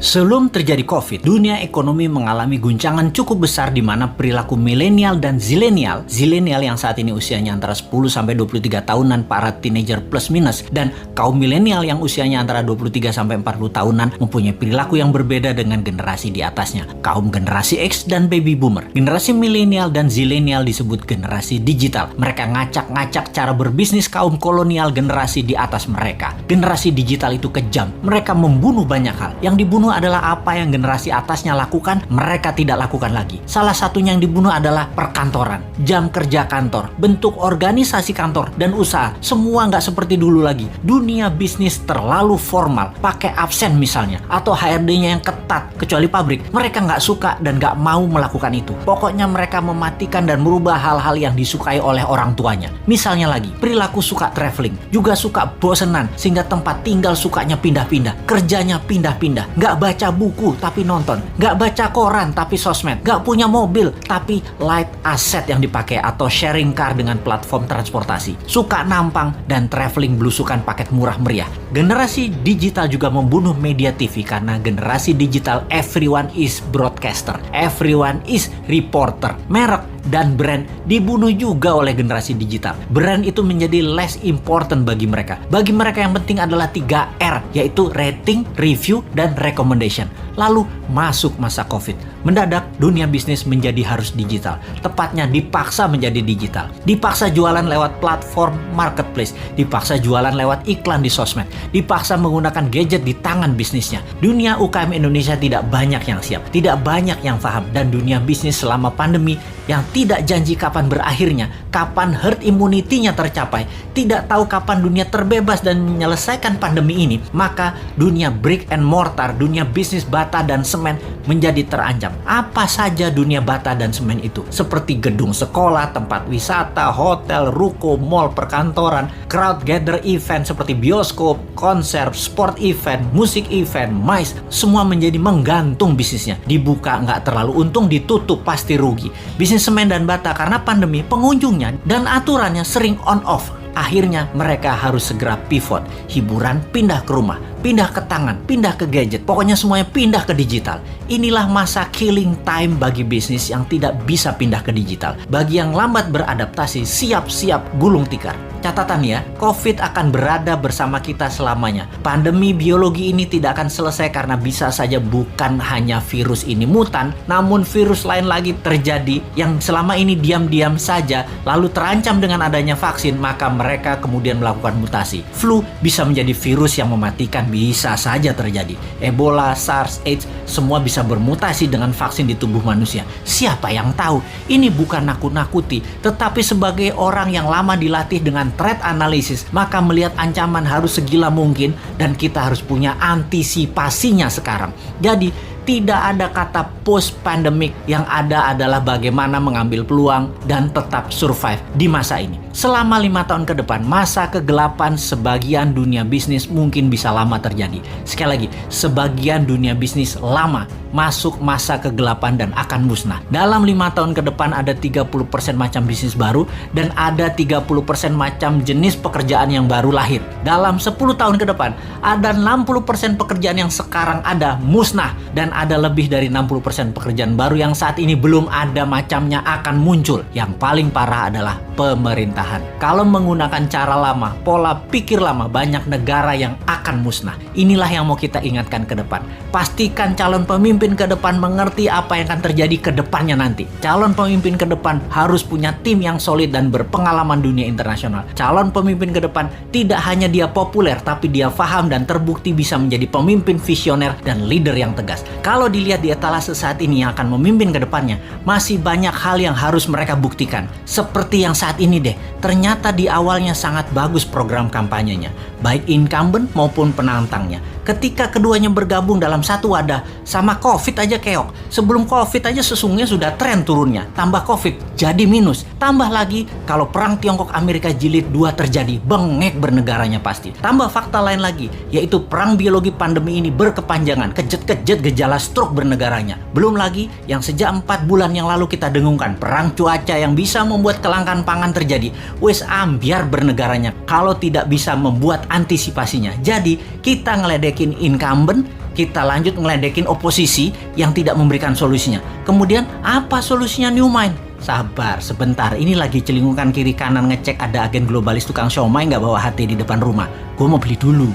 Sebelum terjadi COVID, dunia ekonomi mengalami guncangan cukup besar di mana perilaku milenial dan zilenial yang saat ini usianya antara 10-23 tahunan, para teenager plus minus, dan kaum milenial yang usianya antara 23-40 tahunan mempunyai perilaku yang berbeda dengan generasi di atasnya, kaum generasi X dan baby boomer. Generasi milenial dan zilenial disebut generasi digital. Mereka ngacak-ngacak cara berbisnis kaum kolonial generasi di atas mereka. Generasi digital itu kejam. Mereka membunuh banyak hal. Yang dibunuh adalah apa yang generasi atasnya lakukan, mereka tidak lakukan lagi. Salah satunya yang dibunuh adalah perkantoran, jam kerja kantor, bentuk organisasi kantor dan usaha. Semua nggak seperti dulu lagi. Dunia bisnis terlalu formal, pakai absen misalnya, atau HRD-nya yang ketat, kecuali pabrik. Mereka nggak suka dan nggak mau melakukan itu. Pokoknya mereka mematikan dan merubah hal-hal yang disukai oleh orang tuanya. Misalnya lagi, perilaku suka traveling, juga suka bosenan, sehingga tempat tinggal sukanya pindah-pindah, kerjanya pindah-pindah, nggak baca buku tapi nonton, nggak baca koran tapi sosmed, nggak punya mobil tapi light asset yang dipakai atau sharing car dengan platform transportasi, suka nampang dan traveling belusukan paket murah meriah. Generasi digital juga membunuh media TV karena generasi digital everyone is broadcaster, everyone is reporter. Merek dan brand dibunuh juga oleh generasi digital. Brand itu menjadi less important bagi mereka. Bagi mereka yang penting adalah 3R, yaitu rating, review, dan recommendation. Lalu masuk masa COVID. Mendadak dunia bisnis menjadi harus digital. Tepatnya dipaksa menjadi digital. Dipaksa jualan lewat platform marketplace. Dipaksa jualan lewat iklan di sosmed. Dipaksa menggunakan gadget di tangan bisnisnya. Dunia UKM Indonesia tidak banyak yang siap. Tidak banyak yang paham. Dan dunia bisnis selama pandemi yang tidak janji kapan berakhirnya, kapan herd immunity-nya tercapai, tidak tahu kapan dunia terbebas dan menyelesaikan pandemi ini, maka dunia brick and mortar, dunia bisnis bata dan semen menjadi terancam. Apa saja dunia bata dan semen itu? Seperti gedung sekolah, tempat wisata, hotel, ruko, mall, perkantoran, crowd gather event seperti bioskop, konser, sport event, musik event, MICE, semua menjadi menggantung bisnisnya. Dibuka nggak terlalu untung, ditutup pasti rugi. Bisnis semen dan bata karena pandemi, pengunjungnya dan aturannya sering on off. Akhirnya mereka harus segera pivot. Hiburan pindah ke rumah, pindah ke tangan, pindah ke gadget. Pokoknya semuanya pindah ke digital. Inilah masa killing time bagi bisnis yang tidak bisa pindah ke digital. Bagi yang lambat beradaptasi, siap-siap gulung tikar. Catatan ya, COVID akan berada bersama kita selamanya. Pandemi biologi ini tidak akan selesai karena bisa saja bukan hanya virus ini mutan, namun virus lain lagi terjadi yang selama ini diam-diam saja lalu terancam dengan adanya vaksin, maka mereka kemudian melakukan mutasi. Flu bisa menjadi virus yang mematikan, bisa saja terjadi. Ebola, SARS, AIDS, semua bisa bermutasi dengan vaksin di tubuh manusia. Siapa yang tahu? Ini bukan nakut-nakuti, tetapi sebagai orang yang lama dilatih dengan threat analysis, maka melihat ancaman harus segila mungkin dan kita harus punya antisipasinya sekarang. Jadi tidak ada kata post pandemic, yang ada adalah bagaimana mengambil peluang dan tetap survive di masa ini. Selama 5 tahun ke depan, masa kegelapan sebagian dunia bisnis mungkin bisa lama terjadi. Sekali lagi, sebagian dunia bisnis lama masuk masa kegelapan dan akan musnah. Dalam 5 tahun ke depan ada 30% macam bisnis baru dan ada 30% macam jenis pekerjaan yang baru lahir. Dalam 10 tahun ke depan ada 60% pekerjaan yang sekarang ada musnah dan ada lebih dari 60% pekerjaan baru yang saat ini belum ada macamnya akan muncul. Yang paling parah adalah pemerintahan. Kalau menggunakan cara lama, pola pikir lama, banyak negara yang akan musnah. Inilah yang mau kita ingatkan ke depan. Pastikan calon pemimpin ke depan mengerti apa yang akan terjadi ke depannya nanti. Calon pemimpin ke depan harus punya tim yang solid dan berpengalaman dunia internasional. Calon pemimpin ke depan tidak hanya dia populer, tapi dia paham dan terbukti bisa menjadi pemimpin visioner dan leader yang tegas. Kalau dilihat di etalase saat ini yang akan memimpin ke depannya, masih banyak hal yang harus mereka buktikan. Seperti yang saat ini deh, ternyata di awalnya sangat bagus program kampanyenya, baik incumbent maupun penantangnya. Ketika keduanya bergabung dalam satu wadah, sama COVID aja keok. Sebelum COVID aja sesungguhnya sudah tren turunnya. Tambah COVID, jadi minus. Tambah lagi, kalau perang Tiongkok Amerika jilid 2 terjadi, bengek bernegaranya pasti. Tambah fakta lain lagi, yaitu perang biologi pandemi ini berkepanjangan, kejet-kejet gejala stroke bernegaranya. Belum lagi, yang sejak 4 bulan yang lalu kita dengungkan, perang cuaca yang bisa membuat kelangkaan pangan terjadi. Wes ambiar bernegaranya, kalau tidak bisa membuat antisipasinya. Jadi, kita ngeledek ngeledekin incumbent, kita lanjut ngeledekin oposisi yang tidak memberikan solusinya. Kemudian apa solusinya New Mind? Sabar, sebentar. Ini lagi celingukan kiri kanan ngecek ada agen globalis tukang siomay nggak bawa HT di depan rumah. Gue mau beli dulu.